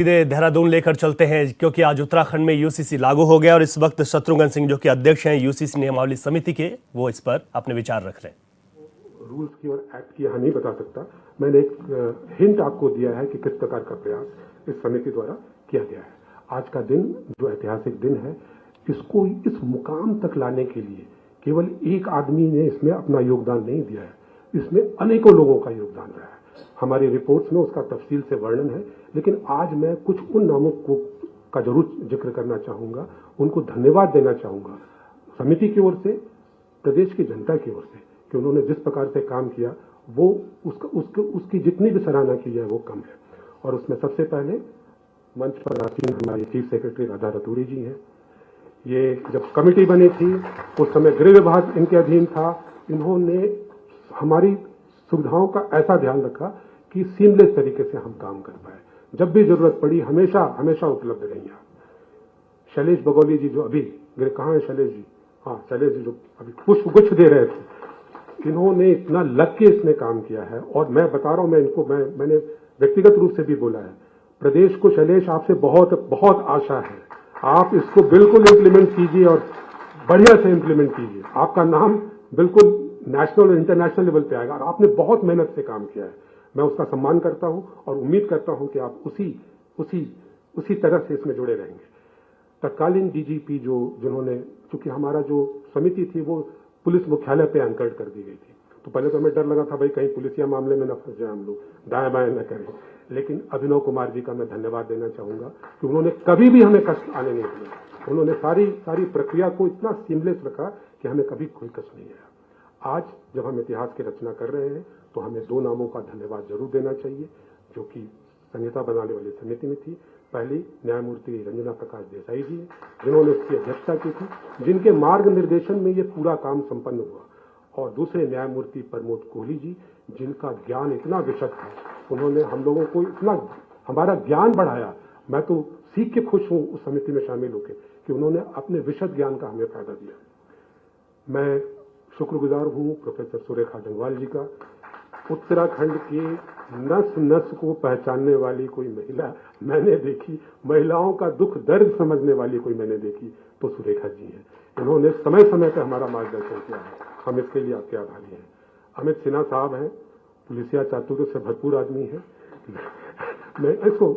सीधे देहरादून लेकर चलते हैं क्योंकि आज उत्तराखंड में यूसीसी लागू हो गया और इस वक्त शत्रुघ्न सिंह जो कि अध्यक्ष हैं यूसीसी नियमावली समिति के, वो इस पर अपने विचार रख रहे हैं। रूल्स की और एक्ट की यहाँ नहीं बता सकता। मैंने एक हिंट आपको दिया है कि किस प्रकार का प्रयास इस समिति द्वारा किया गया है। आज का दिन जो ऐतिहासिक दिन है, इसको इस मुकाम तक लाने के लिए केवल एक आदमी ने इसमें अपना योगदान नहीं दिया है, इसमें अनेकों लोगों का योगदान रहा है। हमारी रिपोर्ट्स में उसका तफसील से वर्णन है, लेकिन आज मैं कुछ उन नामों का जरूर जिक्र करना चाहूंगा, उनको धन्यवाद देना चाहूंगा समिति की ओर से, प्रदेश की जनता की ओर से, कि उन्होंने जिस प्रकार से काम किया वो उसकी जितनी भी सराहना की है वो कम है। और उसमें सबसे पहले मंच पर आसीन हमारे चीफ सेक्रेटरी राधा रतूड़ी जी हैं। ये जब कमेटी बनी थी उस समय गृह विभाग इनके अधीन था। इन्होंने हमारी सुविधाओं का ऐसा ध्यान रखा कि सीमलेस तरीके से हम काम कर पाए। जब भी जरूरत पड़ी हमेशा हमेशा उपलब्ध रही हैं। शैलेश बगौली जी जो अभी कहाँ है शैलेश जी? हाँ, शैलेश जी जो अभी पुष्पगुच्छ दे रहे थे, इन्होंने इतना लग के इसमें काम किया है। और मैं बता रहा हूं, मैंने व्यक्तिगत रूप से भी बोला है, प्रदेश को शैलेश आपसे बहुत बहुत आशा है। आप इसको बिल्कुल इंप्लीमेंट कीजिए और बढ़िया से इंप्लीमेंट कीजिए। आपका नाम बिल्कुल नेशनल और इंटरनेशनल लेवल पे आएगा और आपने बहुत मेहनत से काम किया है। मैं उसका सम्मान करता हूं और उम्मीद करता हूं कि आप उसी तरह से इसमें जुड़े रहेंगे। तत्कालीन डीजीपी जिन्होंने, चूंकि हमारा जो समिति थी वो पुलिस मुख्यालय पे एंकर्ड कर दी गई थी, तो पहले तो हमें डर लगा था भाई कहीं पुलिसिया मामले में न फंस जाए, हम लोग दाएं बाएं न करें। लेकिन अभिनव कुमार जी का मैं धन्यवाद देना चाहूंगा कि उन्होंने कभी भी हमें कष्ट आने नहीं दिया। उन्होंने सारी प्रक्रिया को इतना सीमलेस रखा कि हमें कभी कोई कष्ट नहीं आया। आज जब हम इतिहास की रचना कर रहे हैं तो हमें दो नामों का धन्यवाद जरूर देना चाहिए जो कि संहिता बनाने वाली समिति में थी। पहली न्यायमूर्ति रंजना प्रकाश देसाई जी, जिन्होंने इसकी अध्यक्षता की थी, जिनके मार्ग निर्देशन में ये पूरा काम संपन्न हुआ। और दूसरे न्यायमूर्ति प्रमोद कोहली जी, जिनका ज्ञान इतना विशद था, उन्होंने हम लोगों को इतना हमारा ज्ञान बढ़ाया। मैं तो सीख के खुश हूं उस समिति में शामिल होकर कि उन्होंने अपने विशद ज्ञान का हमें फायदा दिया। मैं शुक्रगुजार हूं प्रोफेसर सुरेखा जंगवाल जी का। उत्तराखंड के नस नस को पहचानने वाली कोई महिला मैंने देखी, महिलाओं का दुख दर्द समझने वाली कोई मैंने देखी तो सुरेखा जी हैं। इन्होंने समय समय पर हमारा मार्गदर्शन किया है, हम इसके लिए आपके आभारी हैं। अमित सिन्हा साहब हैं, पुलिसिया चातुर्य से भरपूर आदमी है। मैं इसको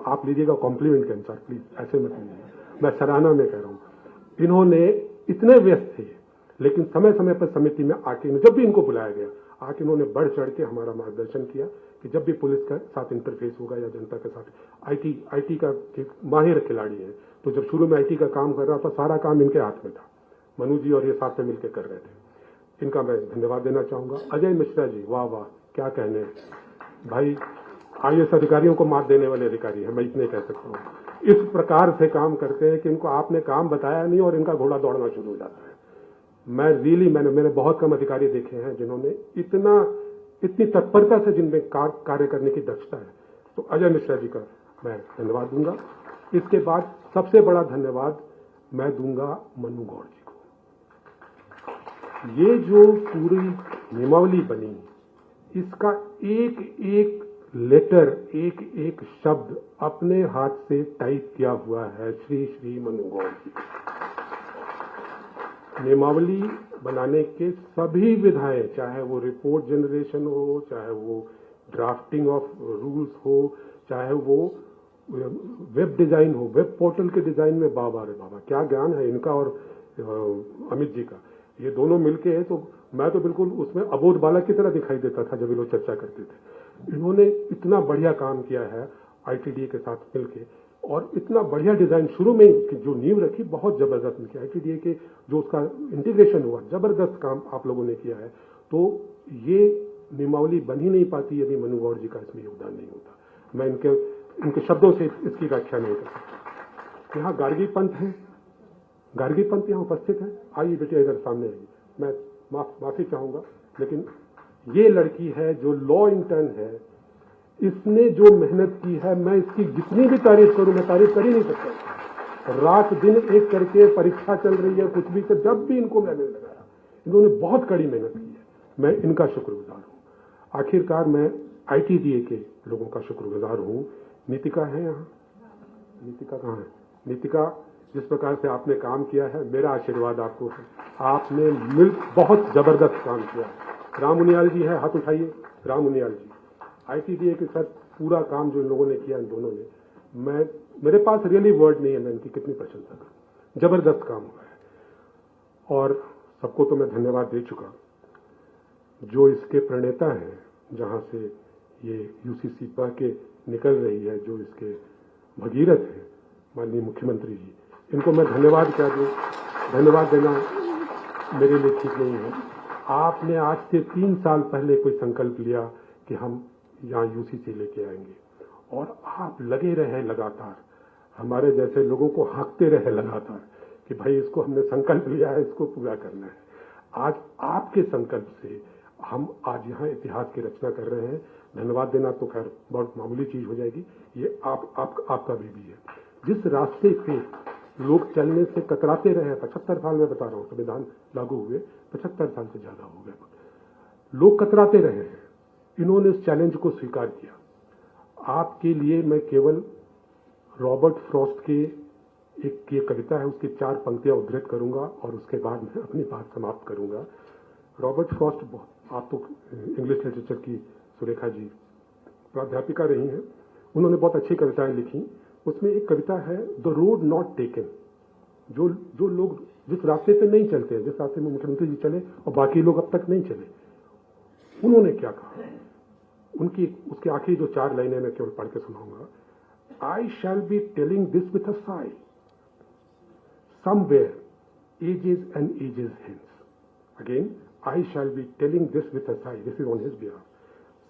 आप लीजिएगा कॉम्प्लीमेंट के अनुसार, प्लीज ऐसे मत लीजिएगा, मैं सराहना में कह रहा हूँ। इन्होंने इतने व्यस्त थे लेकिन समय समय पर समिति में आके, जब भी इनको बुलाया गया, आके उन्होंने बढ़ चढ़ के हमारा मार्गदर्शन किया कि जब भी पुलिस के साथ इंटरफेस होगा या जनता के साथ। आईटी का माहिर खिलाड़ी है, तो जब शुरू में आईटी का काम कर रहा था सारा काम इनके हाथ में था। मनु जी और ये साथ में मिलकर कर रहे थे, इनका मैं धन्यवाद देना चाहूंगा। अजय मिश्रा जी, वाह वाह, क्या कहने भाई, आईएएस अधिकारियों को मात देने वाले अधिकारी है, मैं इतने कह सकता हूँ। इस प्रकार से काम करते हैं कि इनको आपने काम बताया नहीं और इनका घोड़ा दौड़ना शुरू हो जाता है। मैंने बहुत कम अधिकारी देखे हैं जिन्होंने इतनी तत्परता से जिनमें कार्य करने की दक्षता है। तो अजय मिश्रा जी का मैं धन्यवाद दूंगा। इसके बाद सबसे बड़ा धन्यवाद मैं दूंगा मनु गौड़ जी को। ये जो पूरी नियमावली बनी, इसका एक एक लेटर, एक एक शब्द अपने हाथ से टाइप किया हुआ है श्री मनु गौड़ जी। नियमावली बनाने के सभी विधाएं, चाहे वो रिपोर्ट जनरेशन हो, चाहे वो ड्राफ्टिंग ऑफ रूल्स हो, चाहे वो वेब डिजाइन हो, वेब पोर्टल के डिजाइन में, बाबा रे बाबा क्या ज्ञान है इनका और अमित जी का। ये दोनों मिलके है तो मैं तो बिल्कुल उसमें अबोध बालक की तरह दिखाई देता था जब ये लोग चर्चा करते थे। इन्होंने इतना बढ़िया काम किया है आईटीडीए के साथ मिलके, और इतना बढ़िया डिजाइन शुरू में जो नींव रखी बहुत जबरदस्त मिलती है। आईटीडीए के जो उसका इंटीग्रेशन हुआ, जबरदस्त काम आप लोगों ने किया है। तो ये नियमावली बन ही नहीं पाती यदि मनु गौड़ जी का इसमें योगदान नहीं होता। मैं इनके शब्दों से इसकी व्याख्या नहीं कर सकता। यहाँ गार्गी पंत है, गार्गी पंत यहाँ उपस्थित है, आइए बेटे इधर सामने आइए। मैं माफी चाहूंगा, लेकिन ये लड़की है जो लॉ इंटर्न है, इसने जो मेहनत की है, मैं इसकी जितनी भी तारीफ करूं, मैं तारीफ कर ही नहीं सकता। रात दिन एक करके परीक्षा चल रही है, कुछ भी कर, जब भी इनको मैंने लगाया, इन्होंने बहुत कड़ी मेहनत की है। मैं इनका शुक्रगुजार हूं। आखिरकार मैं आईटीडीए के लोगों का शुक्रगुजार हूं नीतिका है यहाँ? नीतिका कहाँ है? नीतिका, जिस प्रकार से आपने काम किया है, मेरा आशीर्वाद आपको है। आपने बहुत जबरदस्त काम किया। राम मुनियाल जी है, हाथ उठाइए। राम मुनियाल जी, आईटीडीए के साथ पूरा काम जो इन लोगों ने किया, इन दोनों ने, मेरे पास रियली वर्ड नहीं है, मैं इनकी कितनी प्रशंसा करूं। जबरदस्त काम हुआ है। और सबको तो मैं धन्यवाद दे चुका। जो इसके प्रणेता हैं, जहां से ये यूसीसी पा के निकल रही है, जो इसके भगीरथ हैं, माननीय मुख्यमंत्री जी, इनको मैं धन्यवाद क्या दूं? धन्यवाद देना मेरे लिए ठीक नहीं है। आपने आज से 3 साल पहले कोई संकल्प लिया कि हम यहाँ यूसीसी लेके आएंगे, और आप लगे रहे लगातार, हमारे जैसे लोगों को हाँकते रहे लगातार कि भाई इसको हमने संकल्प लिया है, इसको पूरा करना है। आज आपके संकल्प से हम आज यहाँ इतिहास की रचना कर रहे हैं। धन्यवाद देना तो खैर बहुत मामूली चीज हो जाएगी, ये आपका बेबी है। जिस रास्ते पे लोग चलने से कतराते रहे, 75 साल में बता रहा हूँ, संविधान लागू हुए 75 साल से ज्यादा हो गए, लोग कतराते रहे हैं, इन्होंने इस चैलेंज को स्वीकार किया। आपके लिए मैं केवल रॉबर्ट फ्रॉस्ट के एक ये कविता है, उसकी 4 पंक्तियां उद्धृत करूंगा और उसके बाद मैं अपनी बात समाप्त करूंगा। रॉबर्ट फ्रॉस्ट, आप तो इंग्लिश लिटरेचर की सुरेखा जी प्राध्यापिका रही हैं, उन्होंने बहुत अच्छी कविताएं लिखी। उसमें एक कविता है, द रोड नॉट टेकन। जो लोग जिस रास्ते पे नहीं चलते, जिस रास्ते में मुख्यमंत्री जी चले और बाकी लोग अब तक नहीं चले, उन्होंने क्या कहा? उसकी आखिरी जो 4 लाइनें मैं केवल पढ़ के सुनाऊंगा। I shall be telling this with a sigh, somewhere ages and ages hence. Again, I shall be telling this with a sigh. This is on his behalf.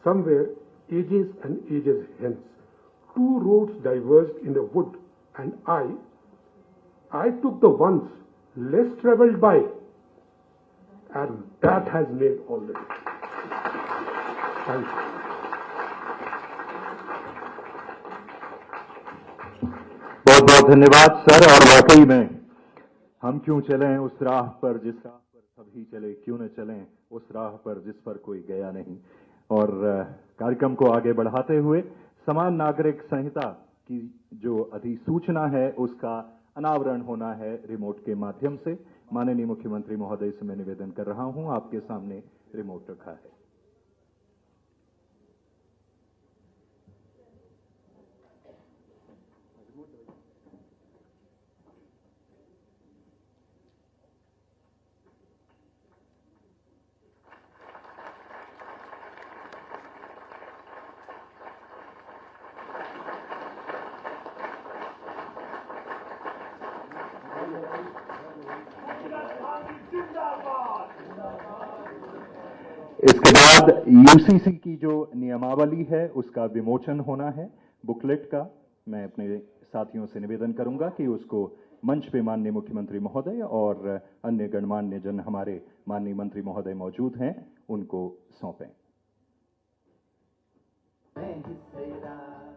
Somewhere, ages and ages hence, 2 roads diverged in the wood, and I took the ones less travelled by, and that has made all the difference. Thank you. बहुत बहुत धन्यवाद sir. और वाकई में हम क्यों चलें उस राह पर जिस राह पर सभी चले, क्यों न चलें उस राह पर जिस पर कोई गया नहीं। और कार्यक्रम को आगे बढ़ाते हुए समान नागरिक संहिता की जो अधिसूचना है उसका अनावरण होना है रिमोट के माध्यम से। माननीय मुख्यमंत्री महोदय से मैं निवेदन कर रहा हूं, आपके सामने रिमोट रखा है। इसके बाद यूसीसी की जो नियमावली है उसका विमोचन होना है, बुकलेट का। मैं अपने साथियों से निवेदन करूंगा कि उसको मंच पे माननीय मुख्यमंत्री महोदय और अन्य गणमान्य जन, हमारे माननीय मंत्री महोदय मौजूद हैं, उनको सौंपें।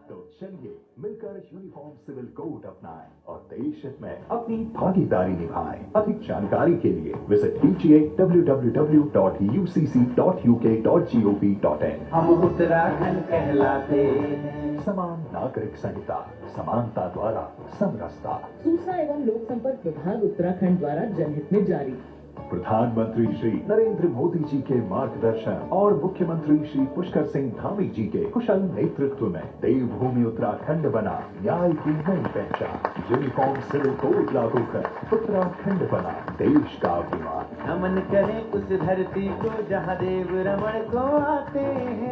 तो चलिए मिलकर यूनिफॉर्म सिविल कोड अपनाएं और देश हित में अपनी भागीदारी निभाएं। अधिक जानकारी के लिए विजिट कीजिए www.ucc.uk.gov.in। हम उत्तराखंड कहलाते हैं। समान नागरिक संहिता, समानता द्वारा समरसता। सूचना एवं लोक संपर्क विभाग उत्तराखंड द्वारा जनहित में जारी। प्रधानमंत्री श्री नरेंद्र मोदी जी के मार्गदर्शन और मुख्यमंत्री श्री पुष्कर सिंह धामी जी के कुशल नेतृत्व में देवभूमि उत्तराखंड बना न्याय की नई पहचान। यूनिफॉर्म सिविल कोड लागू कर उत्तराखंड बना देश का अभिमान। नमन करें उस धरती को जहाँ देव रमण को आते हैं।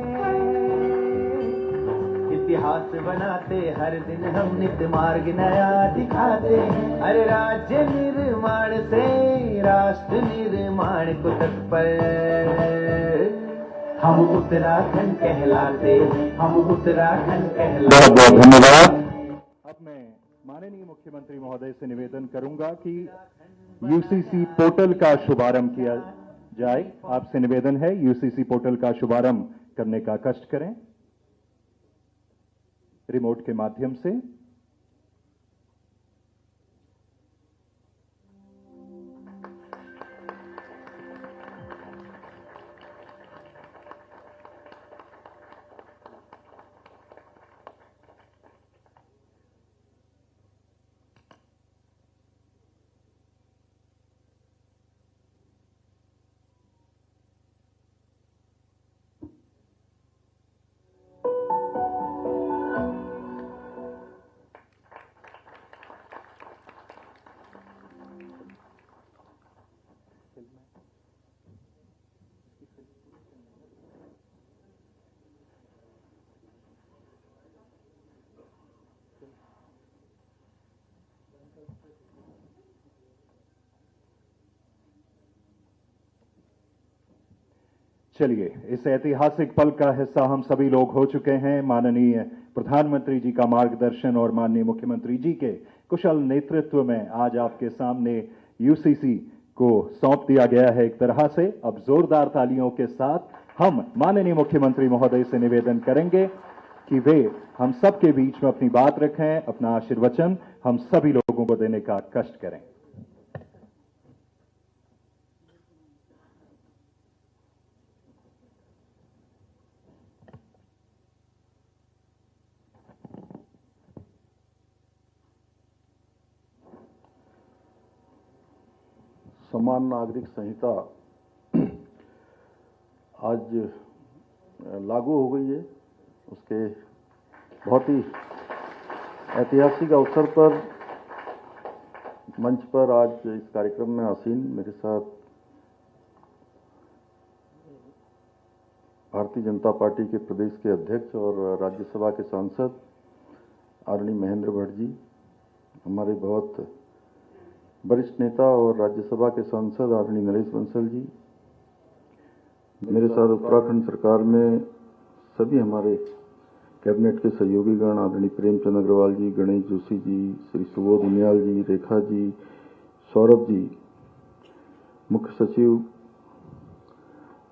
इतिहास बनाते हर दिन हम नित मार्ग नया दिखाते हैं। अरे राज्य निर्माण से राष्ट्र निर्माण को तत्पर हम उत्तराखंड कहलाते हैं। हम उत्तराखंड कहलाते। बहुत बहुत धन्यवाद। अब मैं माननीय मुख्यमंत्री महोदय से निवेदन करूंगा कि यूसीसी पोर्टल का शुभारंभ किया जाए। आपसे निवेदन है यूसीसी पोर्टल का शुभारंभ करने का कष्ट करें रिमोट के माध्यम से। चलिए, इस ऐतिहासिक पल का हिस्सा हम सभी लोग हो चुके हैं। माननीय प्रधानमंत्री जी का मार्गदर्शन और माननीय मुख्यमंत्री जी के कुशल नेतृत्व में आज आपके सामने यूसीसी को सौंप दिया गया है। एक तरह से अब जोरदार तालियों के साथ हम माननीय मुख्यमंत्री महोदय से निवेदन करेंगे कि वे हम सबके बीच में अपनी बात रखें, अपना आशीर्वचन हम सभी लोगों को देने का कष्ट करें। समान नागरिक संहिता आज लागू हो गई है। उसके बहुत ही ऐतिहासिक अवसर पर मंच पर आज इस कार्यक्रम में आसीन मेरे साथ भारतीय जनता पार्टी के प्रदेश के अध्यक्ष और राज्यसभा के सांसद आदरणीय महेंद्र भट्ट जी, हमारे बहुत वरिष्ठ नेता और राज्यसभा के सांसद आदरणीय नरेश बंसल जी, मेरे साथ उत्तराखंड सरकार में सभी हमारे कैबिनेट के सहयोगीगण आदरणीय प्रेमचंद अग्रवाल जी, गणेश जोशी जी, श्री सुबोध उनियाल जी, रेखा जी, सौरभ जी, मुख्य सचिव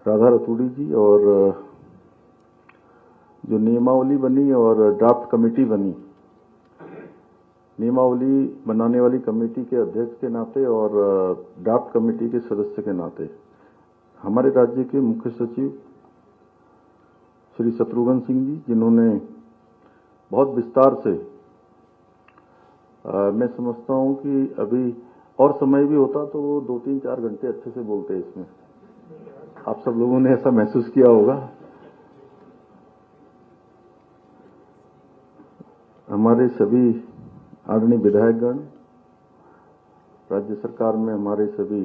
राधा रतूड़ी जी, और जो नियमावली बनी और ड्राफ्ट कमेटी बनी, नियमावली बनाने वाली कमेटी के अध्यक्ष के नाते और ड्राफ्ट कमेटी के सदस्य के नाते हमारे राज्य के मुख्य सचिव श्री शत्रुघ्न सिंह जी, जिन्होंने बहुत विस्तार से मैं समझता हूं कि अभी और समय भी होता तो वो 2-3-4 घंटे अच्छे से बोलते इसमें। आप सब लोगों ने ऐसा महसूस किया होगा। हमारे सभी आदरणीय विधायकगण, राज्य सरकार में हमारे सभी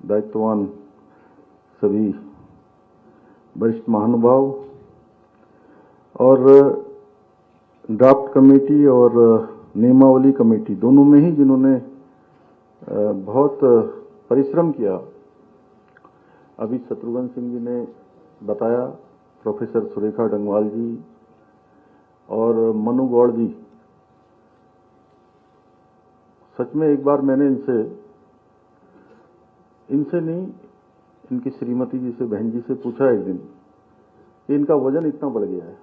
दायित्ववान सभी वरिष्ठ महानुभाव और ड्राफ्ट कमेटी और नियमावली कमेटी दोनों में ही जिन्होंने बहुत परिश्रम किया। अभी शत्रुघ्न सिंह जी ने बताया, प्रोफेसर सुरेखा डंगवाल जी और मनु गौड़ जी, सच में एक बार मैंने इनसे नहीं, इनकी श्रीमती जी से, बहन जी से पूछा एक दिन कि इनका वजन इतना बढ़ गया है।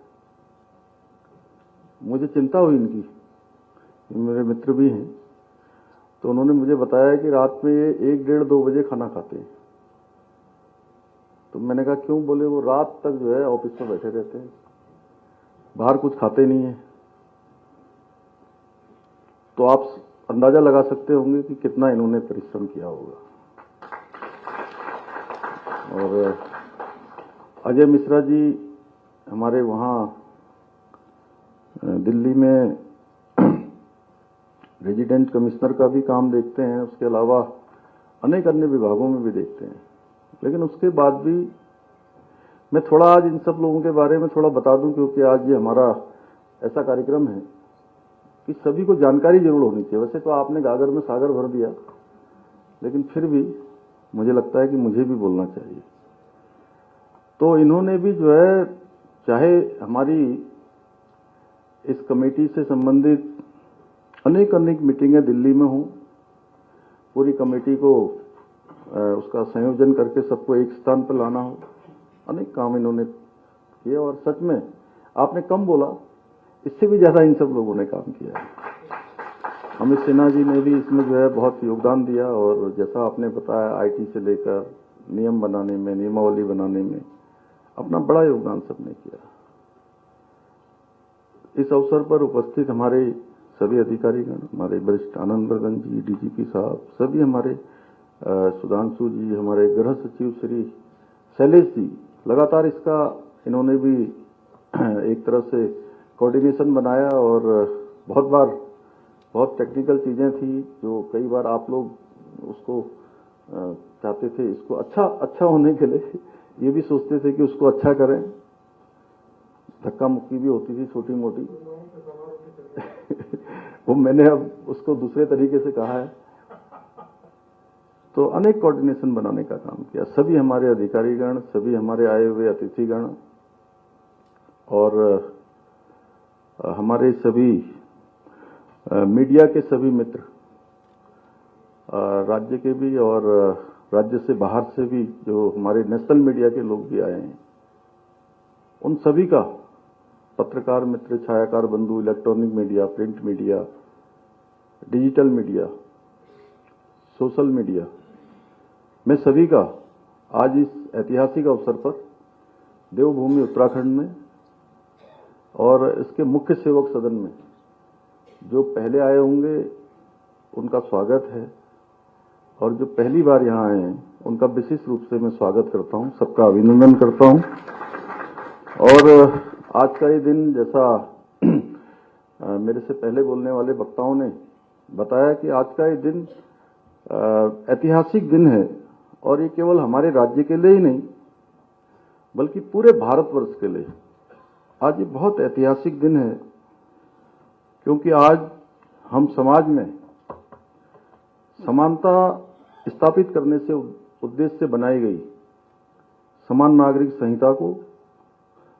मुझे चिंता हुई इनकी, मेरे मित्र भी हैं, तो उन्होंने मुझे बताया कि रात में ये 1-1.5-2 बजे खाना खाते हैं। तो मैंने कहा क्यों? बोले वो रात तक जो है ऑफिस में बैठे रहते हैं, बाहर कुछ खाते नहीं है। तो आप अंदाजा लगा सकते होंगे कि कितना इन्होंने परिश्रम किया होगा। और अजय मिश्रा जी हमारे वहाँ दिल्ली में रेजिडेंट कमिश्नर का भी काम देखते हैं, उसके अलावा अनेक अन्य विभागों में भी देखते हैं। लेकिन उसके बाद भी मैं थोड़ा आज इन सब लोगों के बारे में थोड़ा बता दूं, क्योंकि आज ये हमारा ऐसा कार्यक्रम है कि सभी को जानकारी जरूर होनी चाहिए। वैसे तो आपने गागर में सागर भर दिया, लेकिन फिर भी मुझे लगता है कि मुझे भी बोलना चाहिए। तो इन्होंने भी जो है, चाहे हमारी इस कमेटी से संबंधित अनेक मीटिंगें दिल्ली में हों, पूरी कमेटी को उसका संयोजन करके सबको एक स्थान पर लाना हो, अनेक काम इन्होंने किए। और सच में आपने कम बोला, इससे भी ज्यादा इन सब लोगों ने काम किया है। अमित सिन्हा जी ने भी इसमें जो है बहुत योगदान दिया, और जैसा आपने बताया आईटी से लेकर नियम बनाने में, नियमावली बनाने में अपना बड़ा योगदान सबने किया। इस अवसर पर उपस्थित हमारे सभी अधिकारीगण, हमारे वरिष्ठ आनंद वर्धन जी, डीजीपी साहब, सभी हमारे सुधांशु जी, हमारे गृह सचिव श्री शैलेश जी, लगातार इसका इन्होंने भी एक तरह से कोऑर्डिनेशन बनाया। और बहुत टेक्निकल चीजें थी जो कई बार आप लोग उसको चाहते थे, इसको अच्छा होने के लिए ये भी सोचते थे कि उसको अच्छा करें। धक्का मुक्की भी होती थी छोटी मोटी वो मैंने अब उसको दूसरे तरीके से कहा है। तो अनेक कोऑर्डिनेशन बनाने का काम किया। सभी हमारे अधिकारीगण, सभी हमारे आए हुए अतिथिगण और हमारे सभी मीडिया के सभी मित्र, राज्य के भी और राज्य से बाहर से भी जो हमारे नेशनल मीडिया के लोग भी आए हैं, उन सभी का, पत्रकार मित्र, छायाकार बंधु, electronic media, print media, digital media, social media, मैं सभी का आज इस ऐतिहासिक अवसर पर देवभूमि उत्तराखंड में और इसके मुख्य सेवक सदन में जो पहले आए होंगे उनका स्वागत है, और जो पहली बार यहाँ आए हैं उनका विशेष रूप से मैं स्वागत करता हूँ, सबका अभिनंदन करता हूँ। और आज का ये दिन, जैसा मेरे से पहले बोलने वाले वक्ताओं ने बताया कि आज का ये दिन ऐतिहासिक दिन है, और ये केवल हमारे राज्य के लिए ही नहीं बल्कि पूरे भारतवर्ष के लिए आज ये बहुत ऐतिहासिक दिन है, क्योंकि आज हम समाज में समानता स्थापित करने से उद्देश्य से बनाई गई समान नागरिक संहिता को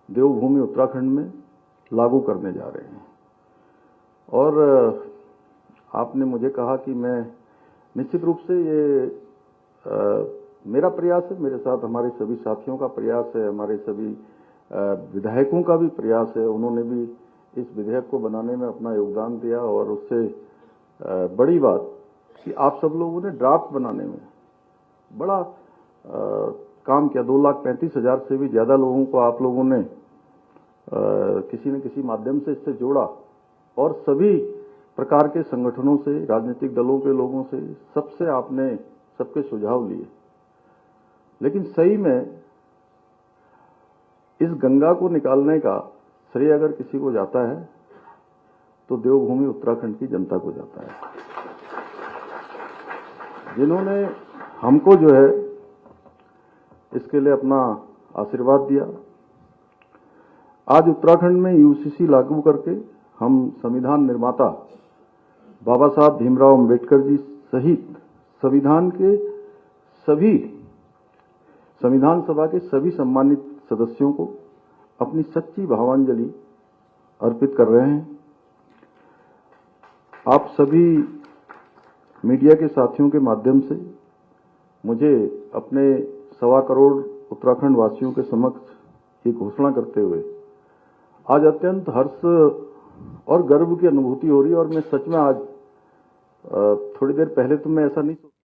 देवभूमि उत्तराखंड में लागू करने जा रहे हैं। और आपने मुझे कहा कि मैं निश्चित रूप से ये मेरा प्रयास है, मेरे साथ हमारे सभी साथियों का प्रयास है, हमारे सभी विधायकों का भी प्रयास है। उन्होंने भी इस विधेयक को बनाने में अपना योगदान दिया, और उससे बड़ी बात कि आप सब लोगों ने ड्राफ्ट बनाने में बड़ा काम किया। 2,35,000 से भी ज्यादा लोगों को आप लोगों ने किसी न किसी माध्यम से इससे जोड़ा, और सभी प्रकार के संगठनों से, राजनीतिक दलों के लोगों से, सबसे आपने सबके सुझाव लिए। लेकिन सही में इस गंगा को निकालने का श्रेय अगर किसी को जाता है तो देवभूमि उत्तराखंड की जनता को जाता है, जिन्होंने हमको जो है इसके लिए अपना आशीर्वाद दिया। आज उत्तराखंड में यूसीसी लागू करके हम संविधान निर्माता बाबा साहब भीमराव अंबेडकर जी सहित संविधान सभा के सभी सम्मानित सदस्यों को अपनी सच्ची भावांजलि अर्पित कर रहे हैं। आप सभी मीडिया के साथियों के माध्यम से मुझे अपने 1.25 करोड़ उत्तराखंड वासियों के समक्ष ये घोषणा करते हुए आज अत्यंत हर्ष और गर्व की अनुभूति हो रही है। और मैं सच में आज थोड़ी देर पहले तो मैं ऐसा नहीं